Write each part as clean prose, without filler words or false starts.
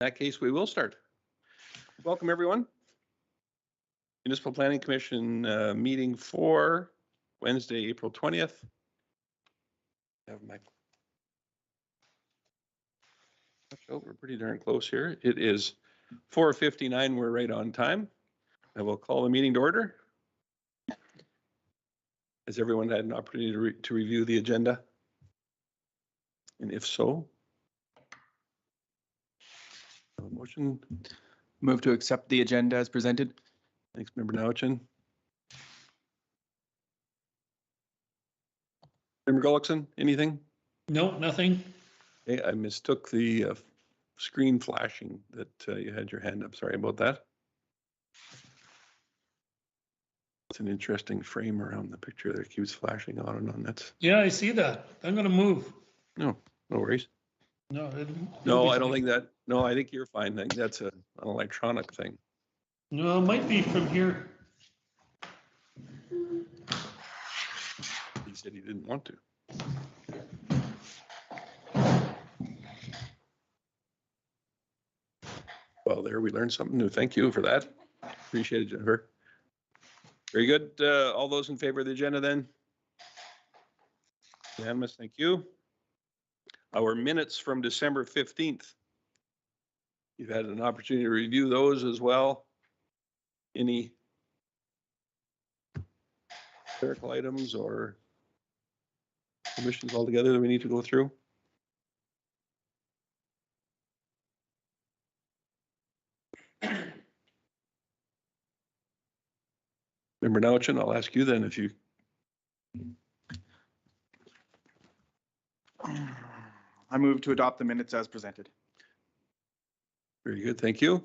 that case, we will start. Welcome, everyone. Municipal Planning Commission meeting for Wednesday, April 20th. I have my... Oh, we're pretty darn close here. It is 4:59. We're right on time. I will call the meeting to order. Has everyone had an opportunity to review the agenda? And if so, a motion. Move to accept the agenda as presented. Thanks, Member Nauchin. Member Gullickson, anything? No, nothing. Okay, I mistook the screen flashing that you had your hand up. Sorry about that. It's an interesting frame around the picture that keeps flashing on and on. That's Yeah, I see that. I'm gonna move. no worries. No, No, I don't think that. No, I think you're fine. I think that's an electronic thing. No, it might be from here. He said he didn't want to. Well, there we learned something new. Thank you for that. Appreciate it, Jennifer. Very good. All those in favor of the agenda then? Unanimous, thank you. Our minutes from December 15th. You've had an opportunity to review those as well. Any clerical items or omissions altogether that we need to go through? Member Nauchin, I'll ask you then if you. I move to adopt the minutes as presented. Very good, thank you.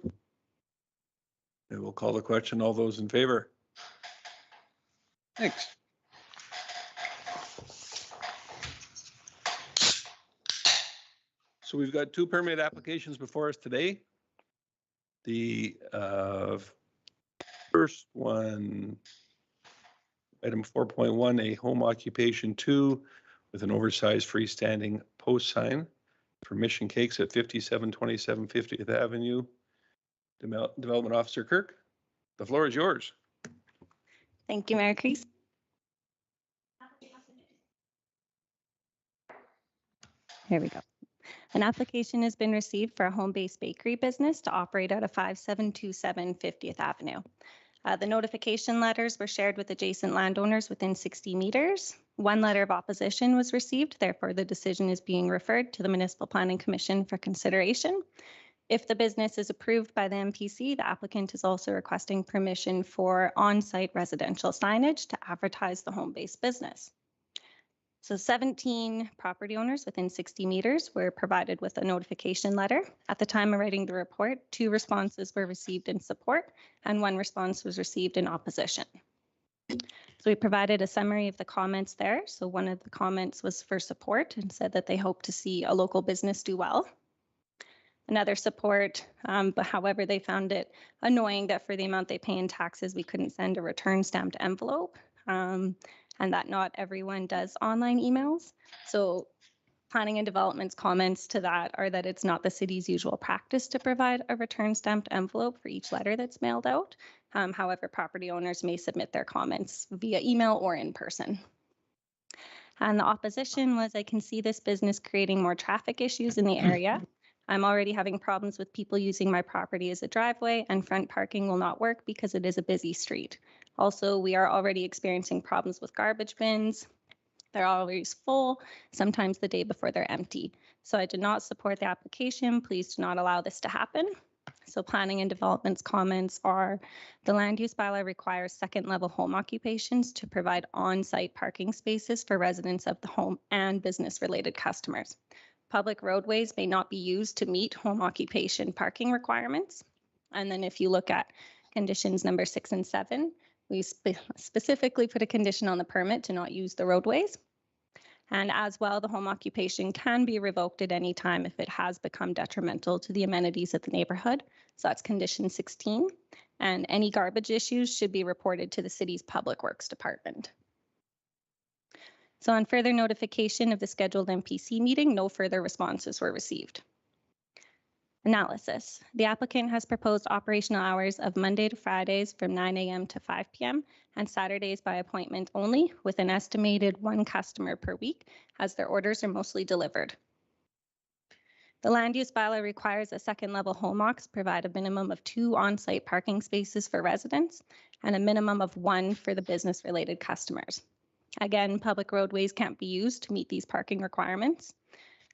And we'll call the question. All those in favor? Thanks. So we've got two permit applications before us today. The first one, item 4.1, a home occupation 2 with an oversized freestanding post sign for Mission Cakes at 5727 50th Avenue. Development Officer Kirk, the floor is yours. Thank you, Mayor Crease. Here we go. An application has been received for a home-based bakery business to operate out of 5727 50th Avenue. The notification letters were shared with adjacent landowners within 60 meters. One letter of opposition was received, therefore the decision is being referred to the Municipal Planning Commission for consideration. If the business is approved by the MPC, the applicant is also requesting permission for on-site residential signage to advertise the home-based business. So 17 property owners within 60 meters were provided with a notification letter. At the time of writing the report, 2 responses were received in support and 1 response was received in opposition. So we provided a summary of the comments there. So one of the comments was for support and said that they hope to see a local business do well. Another support, but however, they found it annoying that for the amount they pay in taxes, we couldn't send a return stamped envelope. And that not everyone does online emails. So planning and development's comments to that are that it's not the city's usual practice to provide a return stamped envelope for each letter that's mailed out. However, property owners may submit their comments via email or in person. And the opposition was, I can see this business creating more traffic issues in the area. I'm already having problems with people using my property as a driveway, and front parking will not work because it is a busy street. Also, we are already experiencing problems with garbage bins. They're always full, sometimes the day before they're empty. So I did not support the application. Please do not allow this to happen. So planning and development's comments are the land use bylaw requires second-level home occupations to provide on-site parking spaces for residents of the home and business-related customers. Public roadways may not be used to meet home occupation parking requirements. And then if you look at conditions number 6 and 7, we specifically put a condition on the permit to not use the roadways. And as well, the home occupation can be revoked at any time if it has become detrimental to the amenities of the neighborhood. So that's condition 16. And any garbage issues should be reported to the city's Public Works Department. So on further notification of the scheduled MPC meeting, no further responses were received. Analysis. The applicant has proposed operational hours of Monday to Fridays from 9 a.m. to 5 p.m. and Saturdays by appointment only, with an estimated 1 customer per week, as their orders are mostly delivered. The land use bylaw requires a second-level home ox provide a minimum of 2 on-site parking spaces for residents and a minimum of 1 for the business-related customers. Again, public roadways can't be used to meet these parking requirements.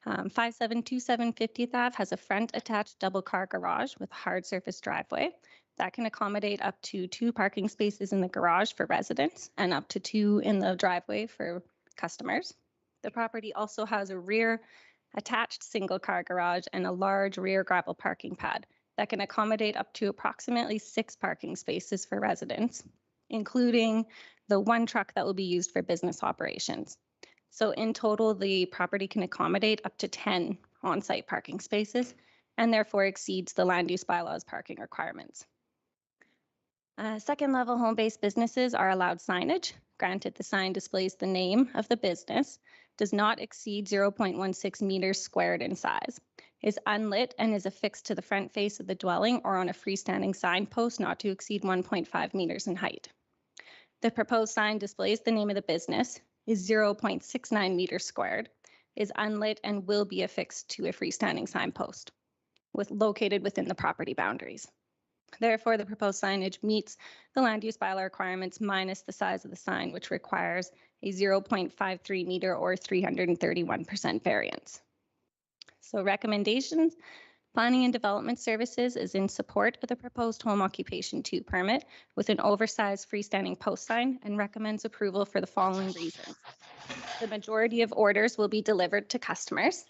5727 50th Ave has a front attached double-car garage with a hard surface driveway that can accommodate up to 2 parking spaces in the garage for residents and up to 2 in the driveway for customers. The property also has a rear attached single-car garage and a large rear gravel parking pad that can accommodate up to approximately 6 parking spaces for residents, including the 1 truck that will be used for business operations. So in total, the property can accommodate up to 10 on-site parking spaces and therefore exceeds the land use bylaws parking requirements. Second-level home-based businesses are allowed signage. Granted, the sign displays the name of the business, does not exceed 0.16 meters squared in size, is unlit and is affixed to the front face of the dwelling or on a freestanding signpost not to exceed 1.5 meters in height. The proposed sign displays the name of the business, is 0.69 meters squared, is unlit and will be affixed to a freestanding signpost located within the property boundaries. Therefore, the proposed signage meets the land use bylaw requirements minus the size of the sign, which requires a 0.53 meter or 331% variance. So recommendations. Planning and Development Services is in support of the proposed Home Occupation 2 permit with an oversized freestanding post sign and recommends approval for the following reasons. The majority of orders will be delivered to customers.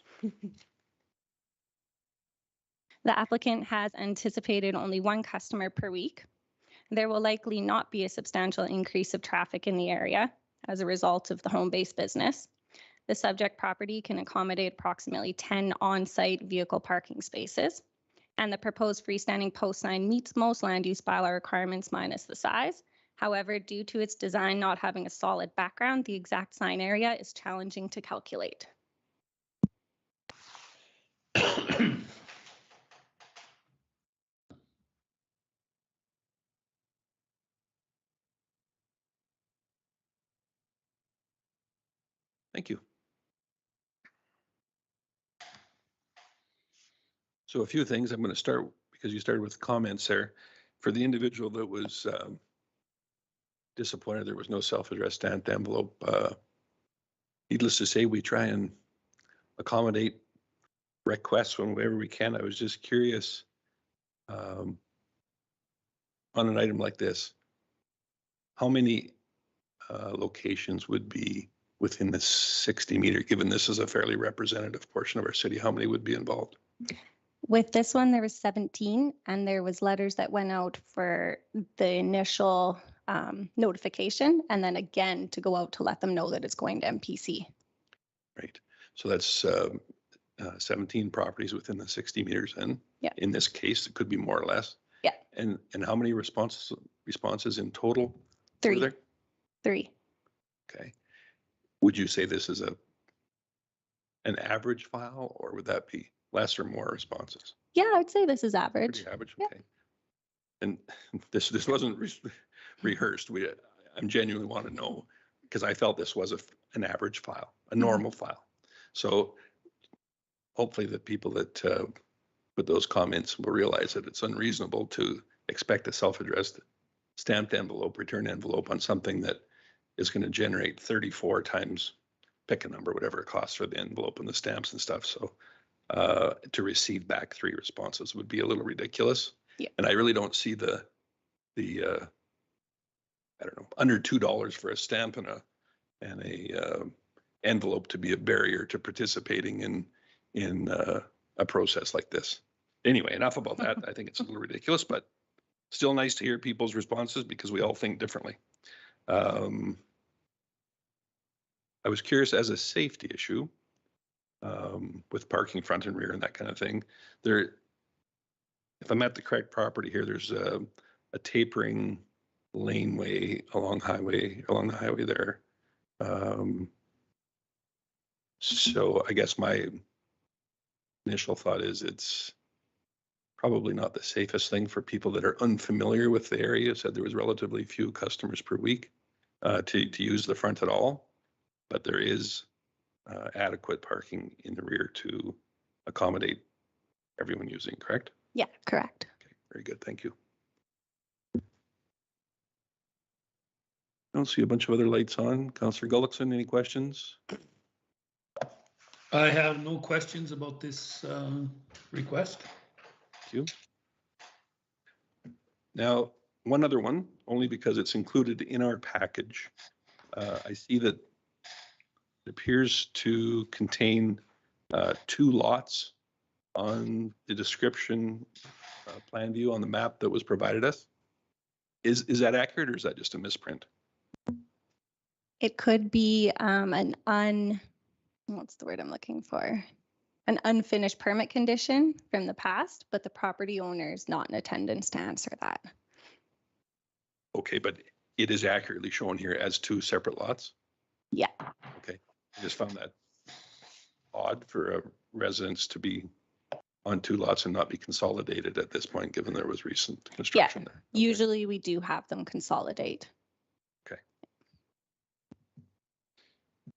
The applicant has anticipated only 1 customer per week. There will likely not be a substantial increase of traffic in the area as a result of the home-based business. The subject property can accommodate approximately 10 on-site vehicle parking spaces, and the proposed freestanding post sign meets most land use bylaw requirements minus the size. However, due to its design not having a solid background, the exact sign area is challenging to calculate. Thank you. So a few things. I'm going to start because you started with comments there. For the individual that was disappointed there was no self-addressed stamped envelope, needless to say, we try and accommodate requests whenever we can. I was just curious on an item like this, how many locations would be within the 60 meter, given this is a fairly representative portion of our city? How many would be involved? With this one, there was 17, and there was letters that went out for the initial notification, and then again to go out to let them know that it's going to MPC. Right. So that's 17 properties within the 60 meters. And yeah, in this case, it could be more or less. Yeah. And how many responses in total? 3. Were there? 3. Okay. Would you say this is an average file, or would that be less or more responses? Yeah, I would say this is average. Pretty average. Yeah. Okay. And this wasn't rehearsed. I'm genuinely want to know, because I felt this was an average file, a normal file. So hopefully the people that put those comments will realize that it's unreasonable to expect a self-addressed stamped envelope, return envelope on something that is going to generate 34 times, pick a number, whatever it costs for the envelope and the stamps and stuff. So to receive back 3 responses would be a little ridiculous. Yeah. And I really don't see the I don't know, under $2 for a stamp and a envelope to be a barrier to participating in a process like this. Anyway, enough about that. I think it's a little ridiculous, but still nice to hear people's responses because we all think differently. I was curious, as a safety issue, with parking front and rear and that kind of thing, if I'm at the correct property here, there's a tapering laneway along the highway there. So I guess my initial thought is it's probably not the safest thing for people that are unfamiliar with the area. Said there was relatively few customers per week to use the front at all, but there is adequate parking in the rear to accommodate everyone using, correct? Yeah, correct. Okay, very good, thank you. I don't see a bunch of other lights on. Councillor Gullickson, any questions? I have no questions about this request. Thank you. Now, one other one, only because it's included in our package. I see that it appears to contain 2 lots on the description plan view on the map that was provided us. Is that accurate, or is that just a misprint? It could be what's the word I'm looking for? An unfinished permit condition from the past, but the property owner is not in attendance to answer that. Okay, but it is accurately shown here as 2 separate lots? Yeah. Okay, I just found that odd for a residence to be on 2 lots and not be consolidated at this point, given there was recent construction there. Okay. Usually we do have them consolidate. Okay.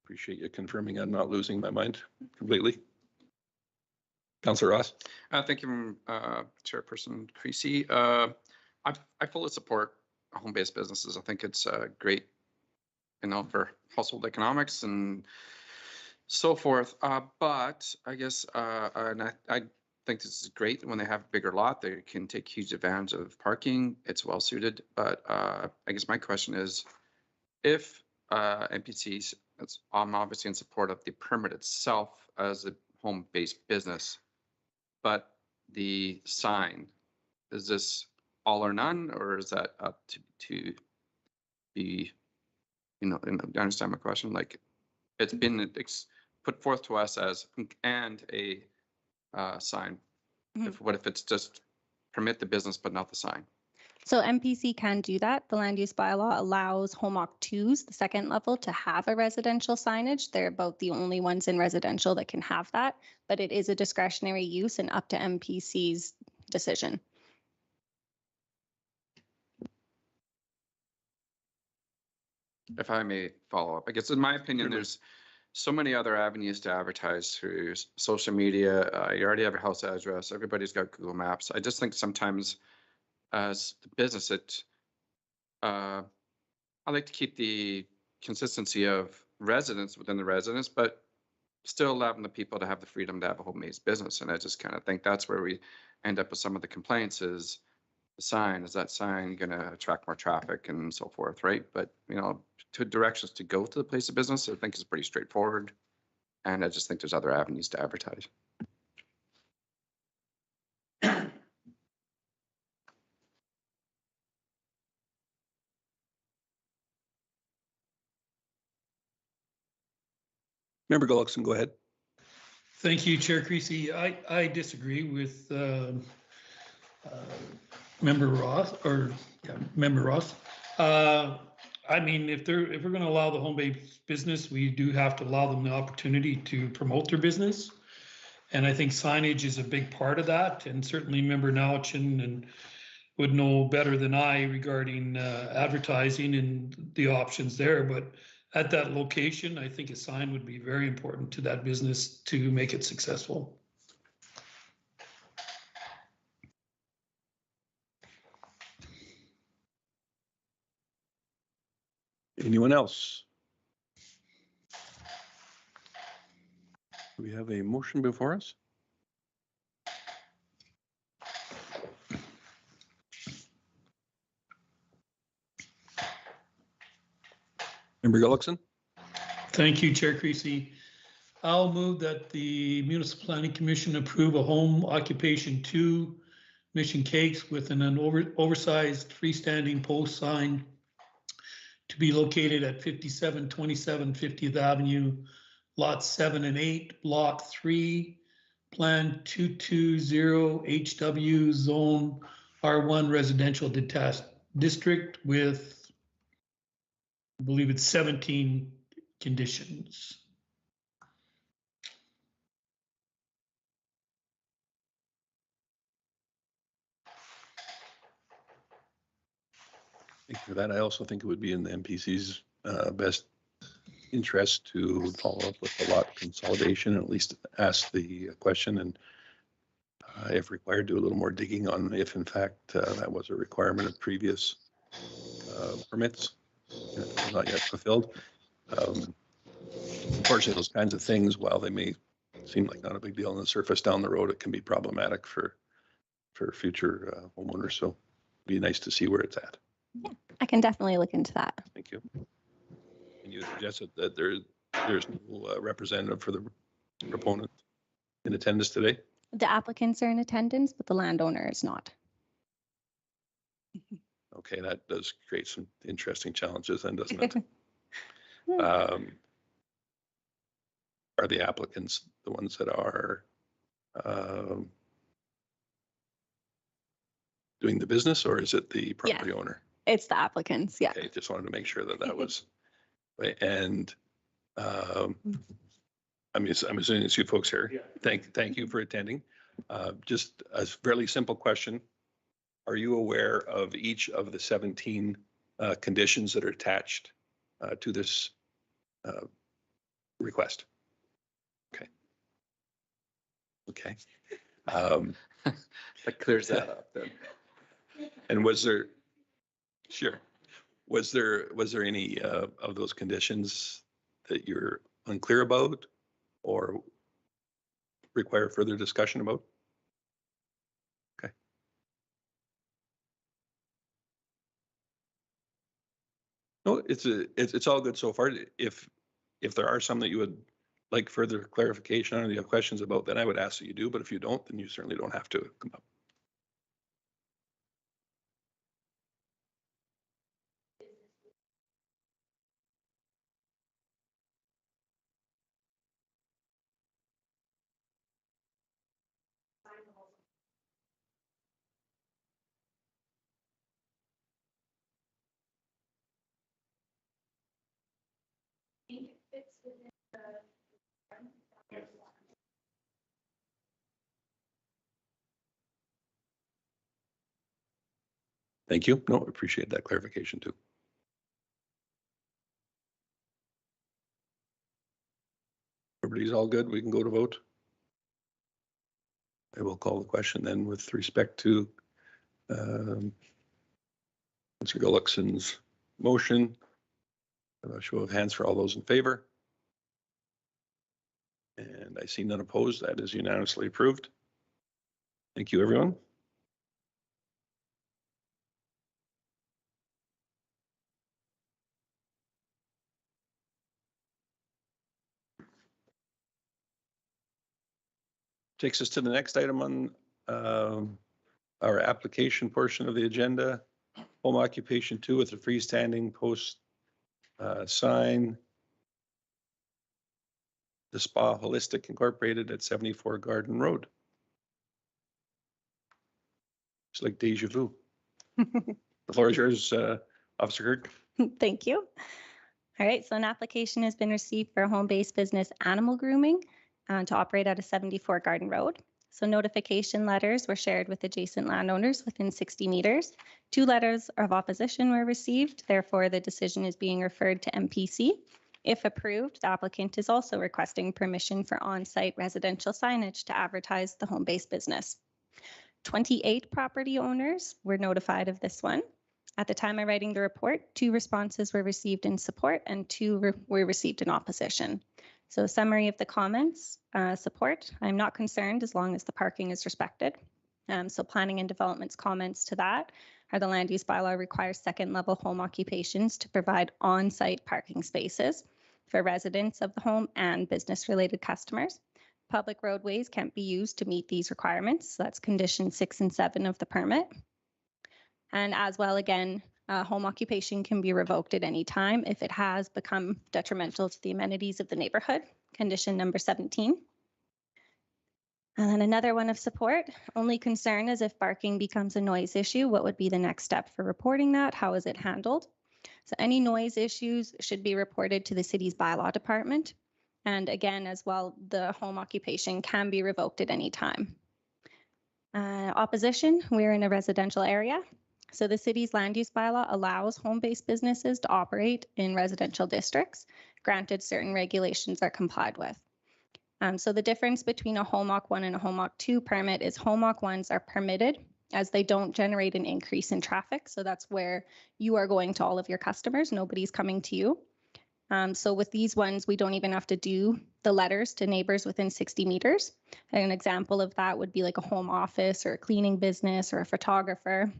Appreciate you confirming I'm not losing my mind completely. Councillor Ross? Thank you, Chairperson Creasy. I fully support home-based businesses. I think it's great, for household economics and so forth. But I guess, and I think this is great when they have a bigger lot, they can take huge advantage of parking. It's well suited. But I guess my question is, if NPCs, I'm obviously in support of the permit itself as a home-based business, but the sign, is this all or none, or is that up to be, and I understand my question, like it's been put forth to us as and a sign. What if it's just permit the business but not the sign? So MPC can do that. The land use bylaw allows home occ 2s, the second level, to have a residential signage. They're about the only ones in residential that can have that, but it is a discretionary use and up to MPC's decision. If I may follow up, I guess in my opinion, Certainly. there's so many other avenues to advertise through social media. You already have a house address. Everybody's got Google Maps. I just think sometimes as the business, I like to keep the consistency of residents within the residence, but still allowing the people to have the freedom to have a home-based business. And I just kind of think that's where we end up with some of the complaints is the sign. Is that sign going to attract more traffic and so forth, right? But, to directions to go to the place of business, I think is pretty straightforward. And I just think there's other avenues to advertise. Member Gullickson, go ahead. Thank you, Chair Creasy. I disagree with Member Ross, Member Ross. I mean, if we're going to allow the home-based business, we do have to allow them the opportunity to promote their business. And I think signage is a big part of that. And certainly Member Nowichin would know better than I regarding advertising and the options there. But at that location, I think a sign would be very important to that business to make it successful. Anyone else? Do we have a motion before us? Member Gullickson? Thank you, Chair Creasy. I'll move that the Municipal Planning Commission approve a home occupation 2 Mission Cakes with an oversized freestanding post sign to be located at 5727 50th Avenue, lots 7 and 8, block 3, plan 220 HW, zone R1 residential detached district with, I believe it's 17 conditions. Thank you for that. I also think it would be in the MPC's best interest to follow up with the lot consolidation, and at least ask the question, and if required, do a little more digging on if in fact that was a requirement of previous permits, and if it was not yet fulfilled. Unfortunately, those kinds of things, while they may seem like not a big deal on the surface, down the road, it can be problematic for future homeowners. So it'd be nice to see where it's at. I can definitely look into that. Thank you. And you suggested that there's no representative for the proponent in attendance today? The applicants are in attendance, but the landowner is not. Okay, that does create some interesting challenges then, doesn't it? Are the applicants the ones that are doing the business, or is it the property owner? It's the applicants, yeah. Okay, just wanted to make sure that that was, right. And I'm assuming it's you folks here. Yeah. Thank you for attending. Just a fairly simple question. Are you aware of each of the 17 conditions that are attached to this request? Okay. Okay. That clears that up then. And was there any of those conditions that you're unclear about or require further discussion about? Okay. No, it's all good so far. If there are some that you would like further clarification on, or you have questions about, then I would ask that you do. But if you don't, then you certainly don't have to come up. Thank you. No, appreciate that clarification too. Everybody's all good. We can go to vote. I will call the question then with respect to Mr. Gullickson's motion. A show of hands for all those in favor. And I see none opposed. That is unanimously approved. Thank you, everyone. Takes us to the next item on our application portion of the agenda. Home occupation 2 with a freestanding post sign. The Spa Holistic Incorporated at 74 Garden Road. It's like deja vu. The floor is yours, Officer Kirk. Thank you. All right, so an application has been received for a home-based business animal grooming to operate out of 74 Garden Road. So notification letters were shared with adjacent landowners within 60 meters. 2 letters of opposition were received. Therefore, the decision is being referred to MPC. If approved, the applicant is also requesting permission for on-site residential signage to advertise the home-based business. 28 property owners were notified of this one. At the time of writing the report, 2 responses were received in support and 2 were received in opposition. So summary of the comments, support, I'm not concerned as long as the parking is respected. So planning and development's comments to that are the land use bylaw requires second level home occupations to provide on-site parking spaces for residents of the home and business related customers. Public roadways can't be used to meet these requirements. So that's condition 6 and 7 of the permit. And as well, again, home occupation can be revoked at any time if it has become detrimental to the amenities of the neighborhood, condition number 17. And then another one of support, only concern is if barking becomes a noise issue, what would be the next step for reporting that? How is it handled? So any noise issues should be reported to the city's bylaw department. And again, as well, the home occupation can be revoked at any time. Opposition, we're in a residential area. So the city's land use bylaw allows home-based businesses to operate in residential districts, granted certain regulations are complied with. So the difference between a Home Occ 1 and a Home Occ 2 permit is Home Occ 1s are permitted as they don't generate an increase in traffic. So that's where you are going to all of your customers. Nobody's coming to you. So with these ones, we don't even have to do the letters to neighbors within 60 meters. And an example of that would be like a home office or a cleaning business or a photographer.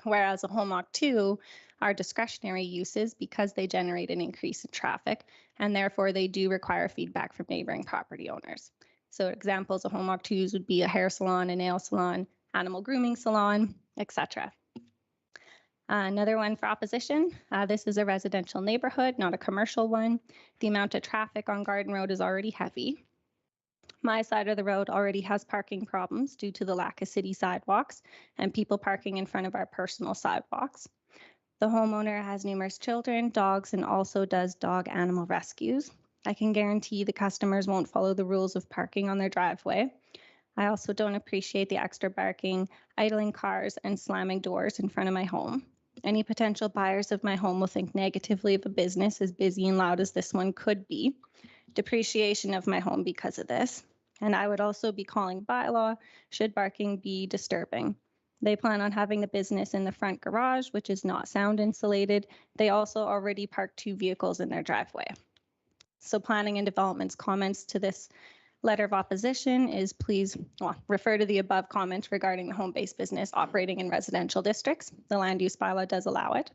Whereas a Home Occ 2 are discretionary uses because they generate an increase in traffic, and therefore they do require feedback from neighboring property owners. So examples of Home Occ 2s would be a hair salon, a nail salon, animal grooming salon, etc. Another one for opposition, this is a residential neighborhood, not a commercial one. The amount of traffic on Garden Road is already heavy. My side of the road already has parking problems due to the lack of city sidewalks and people parking in front of our personal sidewalks. The homeowner has numerous children, dogs, and also does dog animal rescues. I can guarantee the customers won't follow the rules of parking on their driveway. I also don't appreciate the extra barking, idling cars, and slamming doors in front of my home. Any potential buyers of my home will think negatively of a business as busy and loud as this one could be. Depreciation of my home because of this. And I would also be calling bylaw should barking be disturbing. They plan on having the business in the front garage, which is not sound insulated. They also already parked 2 vehicles in their driveway. So planning and development's comments to this letter of opposition is please refer to the above comments regarding the home-based business operating in residential districts. The land use bylaw does allow it.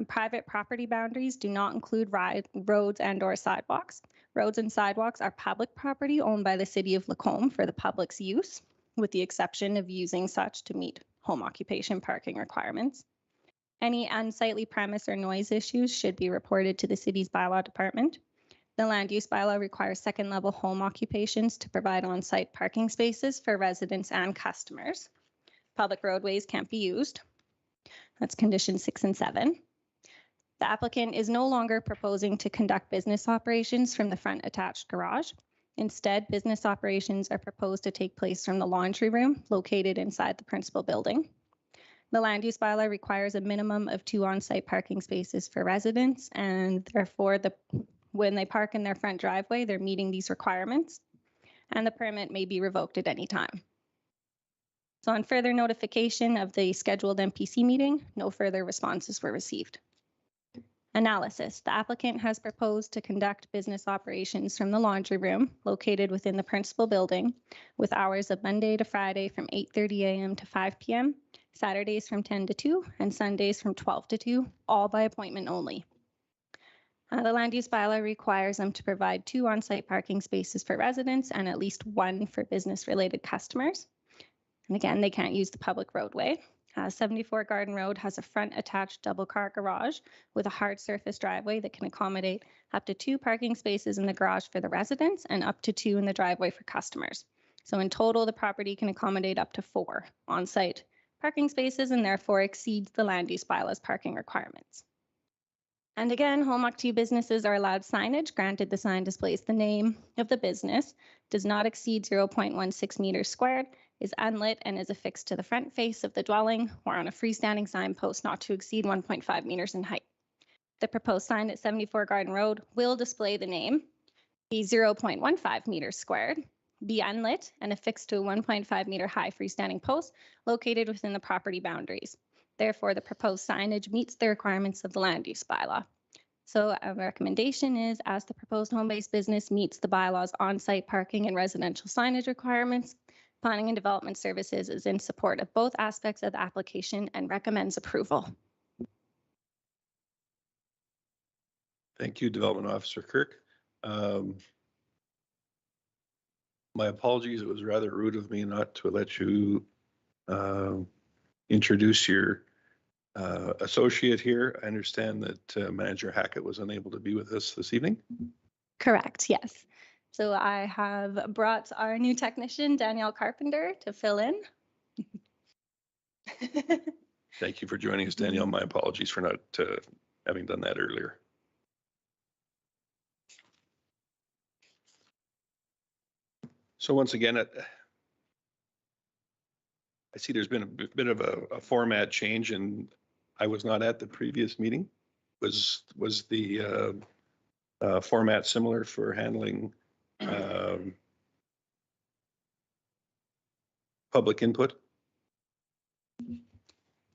Private property boundaries do not include roads and or sidewalks. Roads and sidewalks are public property owned by the city of Lacombe for the public's use, with the exception of using such to meet home occupation parking requirements. Any unsightly premise or noise issues should be reported to the city's bylaw department. The land use bylaw requires second-level home occupations to provide on-site parking spaces for residents and customers. Public roadways can't be used. That's conditions 6 and 7. The applicant is no longer proposing to conduct business operations from the front attached garage. Instead, business operations are proposed to take place from the laundry room located inside the principal building. The land use bylaw requires a minimum of 2 on-site parking spaces for residents, and therefore when they park in their front driveway, they're meeting these requirements, and the permit may be revoked at any time. So on further notification of the scheduled MPC meeting, no further responses were received. Analysis. The applicant has proposed to conduct business operations from the laundry room located within the principal building with hours of Monday to Friday from 8:30 a.m. to 5 p.m., Saturdays from 10 to 2, and Sundays from 12 to 2, all by appointment only. The land use bylaw requires them to provide 2 on-site parking spaces for residents and at least 1 for business-related customers. And again, they can't use the public roadway. 74 Garden Road has a front attached double car garage with a hard surface driveway that can accommodate up to 2 parking spaces in the garage for the residents and up to 2 in the driveway for customers. So in total, the property can accommodate up to 4 on-site parking spaces and therefore exceeds the land use bylaw's parking requirements. And again, Home Occ 2 businesses are allowed signage, granted the sign displays the name of the business, does not exceed 0.16 meters squared, is unlit, and is affixed to the front face of the dwelling or on a freestanding signpost not to exceed 1.5 meters in height. The proposed sign at 74 Garden Road will display the name, be 0.15 meters squared, be unlit, and affixed to a 1.5 meter high freestanding post located within the property boundaries. Therefore, the proposed signage meets the requirements of the land use bylaw. So a recommendation is, as the proposed home-based business meets the bylaw's on-site parking and residential signage requirements, Planning and Development Services is in support of both aspects of the application and recommends approval. Thank you, Development Officer Kirk. My apologies, it was rather rude of me not to let you introduce your associate here. I understand that Manager Hackett was unable to be with us this evening. Correct, yes. So I have brought our new technician, Danielle Carpenter, to fill in. Thank you for joining us, Danielle. My apologies for not having done that earlier. So once again, I see there's been a bit of a format change, and I was not at the previous meeting. Was the format similar for handling public input?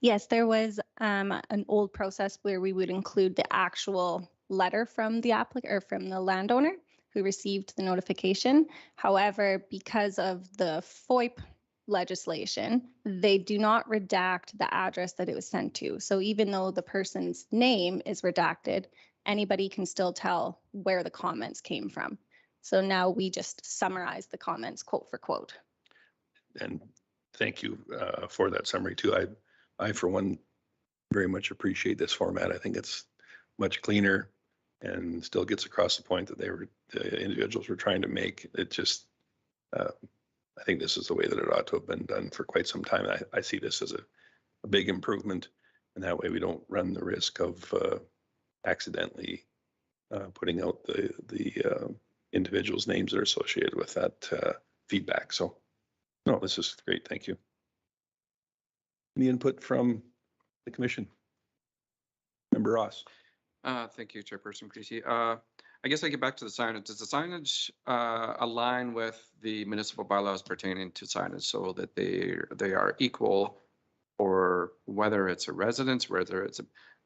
Yes, there was an old process where we would include the actual letter from the applicant or from the landowner who received the notification. However, because of the FOIP legislation, they do not redact the address that it was sent to. So even though the person's name is redacted, anybody can still tell where the comments came from. So now we just summarize the comments quote for quote. And thank you for that summary too. I for one very much appreciate this format. I think it's much cleaner and still gets across the point that the individuals were trying to make. It just, I think this is the way that it ought to have been done for quite some time. I see this as a big improvement, and that way we don't run the risk of accidentally putting out the individuals' names that are associated with that feedback. So, no, this is great. Thank you. Any input from the commission? Member Ross. Thank you, Chairperson Creasy. I guess I get back to the signage. Does the signage align with the municipal bylaws pertaining to signage so that they are equal, or whether it's a residence, whether it's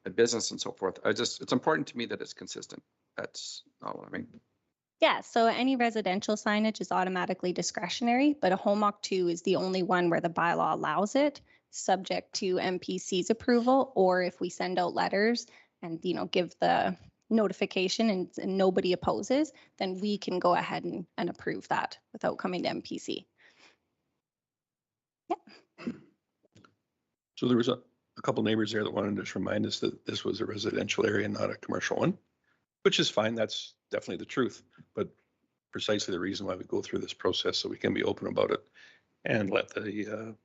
a business and so forth? It's important to me that it's consistent. That's all I mean. Yeah, so any residential signage is automatically discretionary, but a home occ 2 is the only one where the bylaw allows it, subject to MPC's approval, or if we send out letters and, give the notification and nobody opposes, then we can go ahead and approve that without coming to MPC. Yeah. So there was a couple neighbors there that wanted to just remind us that this was a residential area, not a commercial one, which is fine. That's definitely the truth, but precisely the reason why we go through this process, so we can be open about it and let the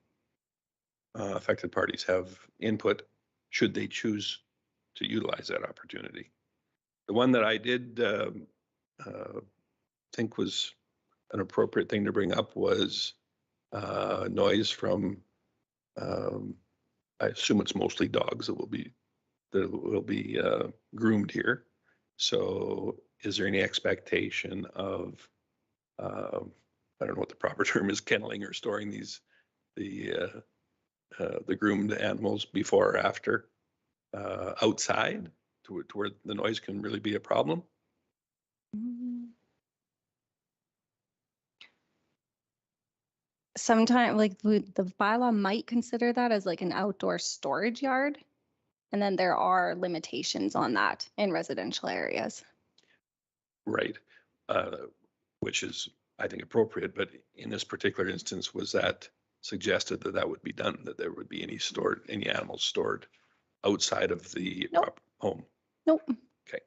affected parties have input should they choose to utilize that opportunity. The one that I did think was an appropriate thing to bring up was noise from, I assume it's mostly dogs that will be groomed here. So is there any expectation of, I don't know what the proper term is, kenneling or storing the groomed animals before or after outside to where the noise can really be a problem? Sometimes, like the bylaw might consider that as like an outdoor storage yard. And then there are limitations on that in residential areas. Right. Which is, I think, appropriate, but in this particular instance, was that suggested that would be done, that there would be any animals stored outside of the Nope. home? Nope. Okay.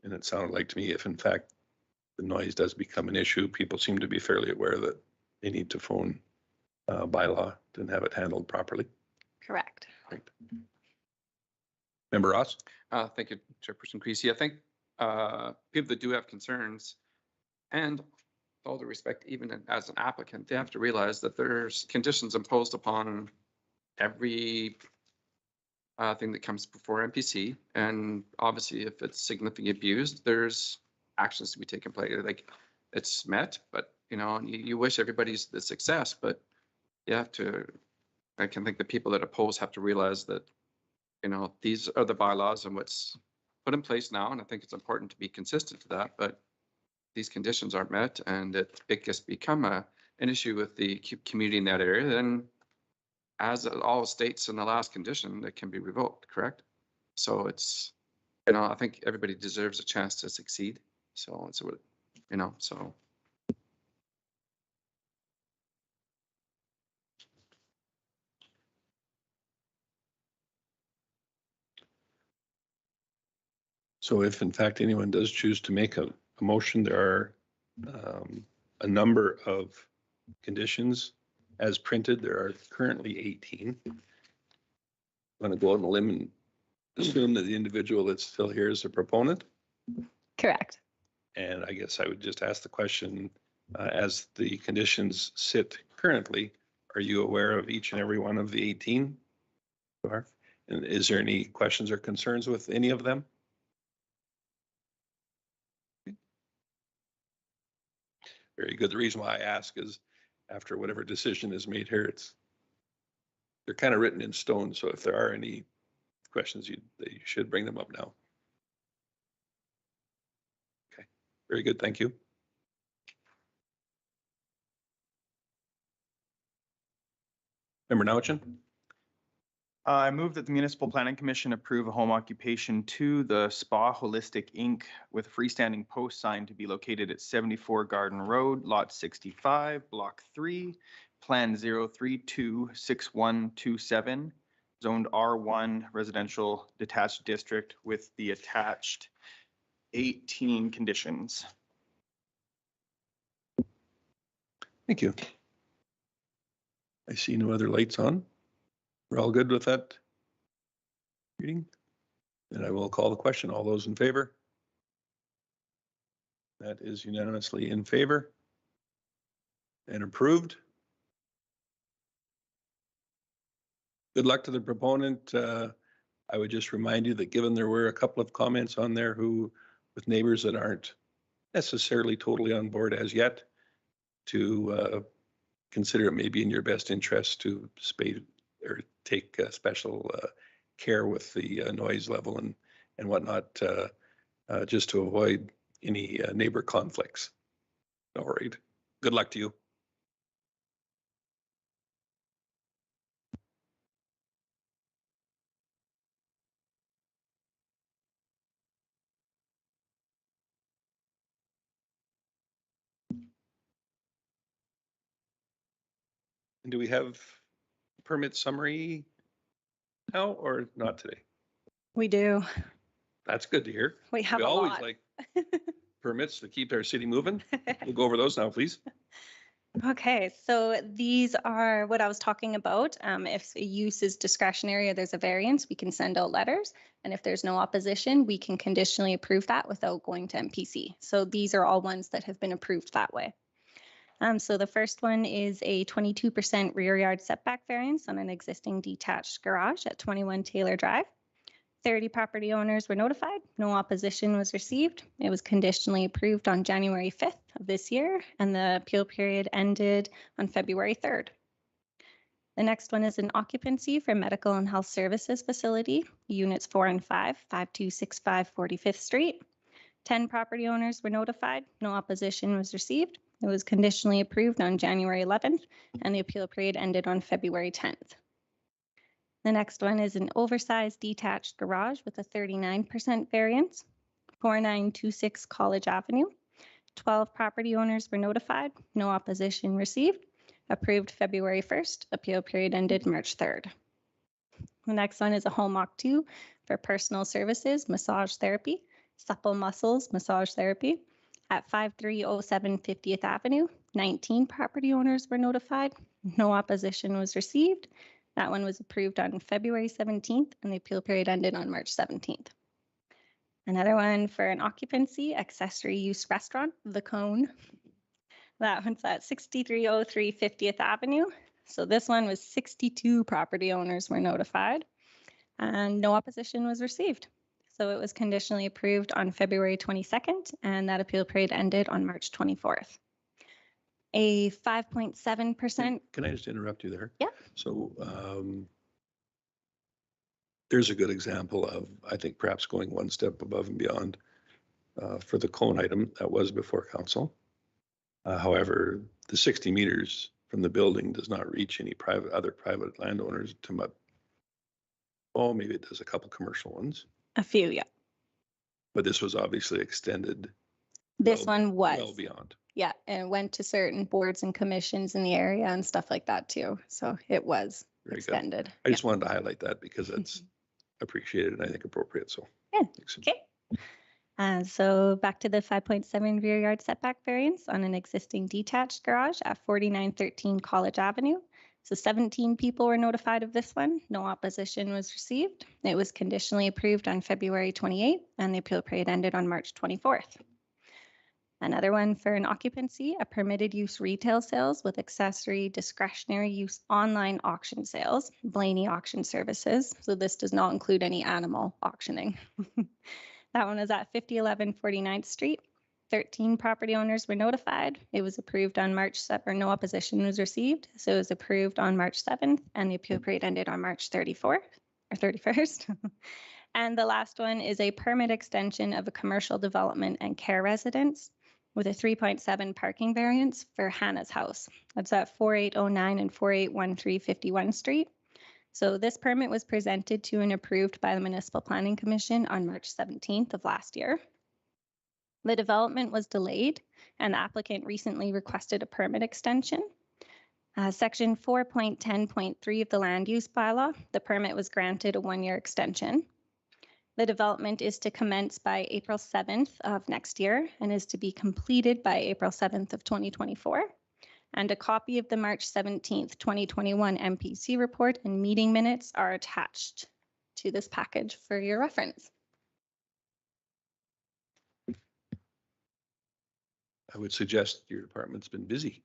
And it sounded like to me, if in fact the noise does become an issue, people seem to be fairly aware that they need to phone bylaw and have it handled properly. Correct. Right. Member Ross? Thank you, Chairperson Creasy. I think people that do have concerns, and with all due respect, even as an applicant, they have to realize that there's conditions imposed upon every thing that comes before MPC. And obviously, if it's significantly abused, there's actions to be taken place. Like, it's met, but you wish everybody's the success, but you have to, I can think the people that oppose have to realize that, these are the bylaws and what's put in place now. And I think it's important to be consistent to that, but these conditions aren't met and it gets become an issue with the community in that area, then as all states in the last condition, it can be revoked, correct? So it's, I think everybody deserves a chance to succeed. So it's, so. So if in fact anyone does choose to make a motion, there are a number of conditions as printed. There are currently 18. I'm going to go out on a limb and assume that the individual that's still here is a proponent. Correct. And I guess I would just ask the question, As the conditions sit currently, are you aware of each and every one of the 18? You are. And is there any questions or concerns with any of them? Very good. The reason why I ask is after whatever decision is made here, they're kind of written in stone. So if there are any questions, you should bring them up now. Okay, very good. Thank you. Member Nauchin? I move that the Municipal Planning Commission approve a home occupation 2, the Spa Holistic Inc. with freestanding post sign to be located at 74 Garden Road, Lot 65, Block 3, Plan 0326127, zoned R1 Residential Detached District with the attached 18 conditions. Thank you. I see no other lights on. We're all good with that reading? And I will call the question. All those in favor? That is unanimously in favor and approved. Good luck to the proponent. I would just remind you that given there were a couple of comments on there with neighbors that aren't necessarily totally on board as yet, to consider it maybe in your best interest to take special care with the noise level and whatnot, just to avoid any neighbor conflicts. All right. Good luck to you. And do we have permit summary now or not today? We do. That's good to hear. We have We a always lot. like permits to keep our city moving. We'll go over those now, please. Okay, so these are what I was talking about. If a use is discretionary or there's a variance, we can send out letters. And if there's no opposition, we can conditionally approve that without going to MPC. So these are all ones that have been approved that way. So the first one is a 22% rear yard setback variance on an existing detached garage at 21 Taylor Drive. 30 property owners were notified. No opposition was received. It was conditionally approved on January 5th of this year, and the appeal period ended on February 3rd. The next one is an occupancy for medical and health services facility, units 4 and 5, 5265 45th Street. 10 property owners were notified. No opposition was received. It was conditionally approved on January 11th, and the appeal period ended on February 10th. The next one is an oversized detached garage with a 39% variance, 4926 College Avenue. 12 property owners were notified. No opposition received. Approved February 1st. Appeal period ended March 3rd. The next one is a home occ 2 for personal services, massage therapy, supple muscles massage therapy at 5307 50th Avenue. 19 property owners were notified. No opposition was received. That one was approved on February 17th, and the appeal period ended on March 17th. Another one for an occupancy, accessory use restaurant, The Cone. That one's at 6303 50th Avenue. So this one was 62 property owners were notified, and no opposition was received. So it was conditionally approved on February 22nd, and that appeal period ended on March 24th. A 5.7%. Can I just interrupt you there? Yeah. So there's a good example of, I think, perhaps going one step above and beyond for the cone item that was before council. However, the 60 meters from the building does not reach any other private landowners to maybe it does a couple commercial ones. A few, yeah. But this was obviously extended. This one was. Well beyond. Yeah, and it went to certain boards and commissions in the area and stuff like that too. So it was Very extended. Good. I just wanted to highlight that because that's appreciated and I think appropriate. So yeah, thanks. Okay. So back to the 5.7 rear yard setback variance on an existing detached garage at 4913 College Avenue. So 17 people were notified of this one. No opposition was received. It was conditionally approved on February 28th, and the appeal period ended on March 24th. Another one for an occupancy, a permitted use retail sales with accessory discretionary use online auction sales, Blaney Auction Services. So this does not include any animal auctioning. That one is at 5011 49th Street. 13 property owners were notified. It was approved on March 7th, or no opposition was received. So it was approved on March 7th, and the appeal period ended on March 34th or 31st. And the last one is a permit extension of a commercial development and care residence with a 3.7 parking variance for Hannah's House. That's at 4809 and 4813 51 Street. So this permit was presented to and approved by the Municipal Planning Commission on March 17th of last year. The development was delayed, and the applicant recently requested a permit extension. Section 4.10.3 of the land use bylaw, the permit was granted a one-year extension. The development is to commence by April 7th of next year and is to be completed by April 7th of 2024. And a copy of the March 17th, 2021 MPC report and meeting minutes are attached to this package for your reference. I would suggest your department's been busy.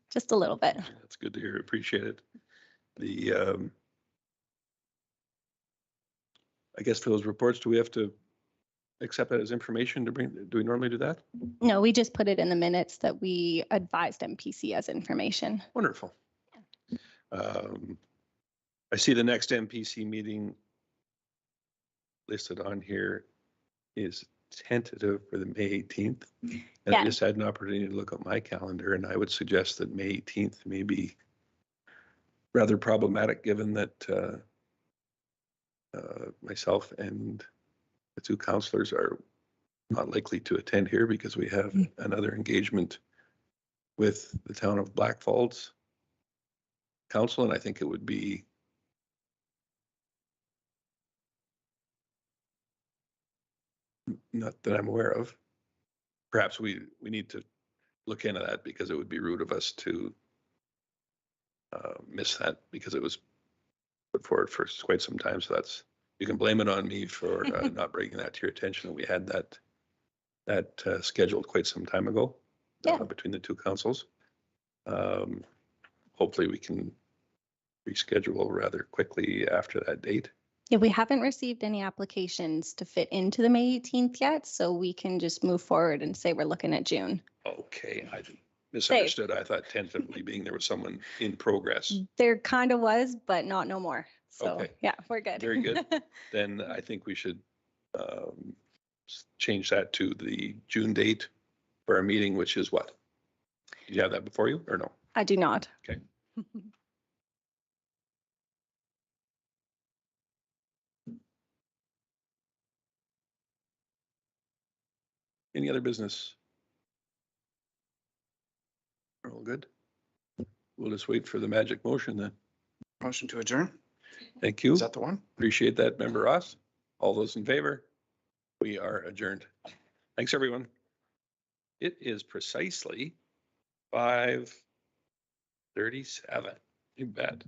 Just a little bit. That's good to hear. Appreciate it. I guess for those reports, do we have to accept that as information to bring? Do we normally do that? No, we just put it in the minutes that we advised MPC as information. Wonderful. I see the next MPC meeting listed on here is tentative for the May 18th. And Yeah. I just had an opportunity to look at my calendar, and I would suggest that May 18th may be rather problematic, given that myself and the two counselors are not likely to attend here because we have another engagement with the town of Black Falls Council, and I think it would be not that I'm aware of. Perhaps we need to look into that, because it would be rude of us to miss that, because it was put forward for quite some time. So that's, you can blame it on me for not bringing that to your attention. We had that scheduled quite some time ago between the two councils. Hopefully we can reschedule rather quickly after that date. Yeah, we haven't received any applications to fit into the May 18th yet, so we can just move forward and say we're looking at June. Okay, I misunderstood. I thought tentatively being there was someone in progress. There kind of was, but not no more. So Okay. yeah, we're good. Very good. Then I think we should change that to the June date for our meeting, which is what? Do you have that before you or no? I do not. Okay. Any other business? We're all good. We'll just wait for the magic motion then. Motion to adjourn? Thank you. Is that the one? Appreciate that, Member Ross. All those in favor? We are adjourned. Thanks, everyone. It is precisely 5:37. You bet.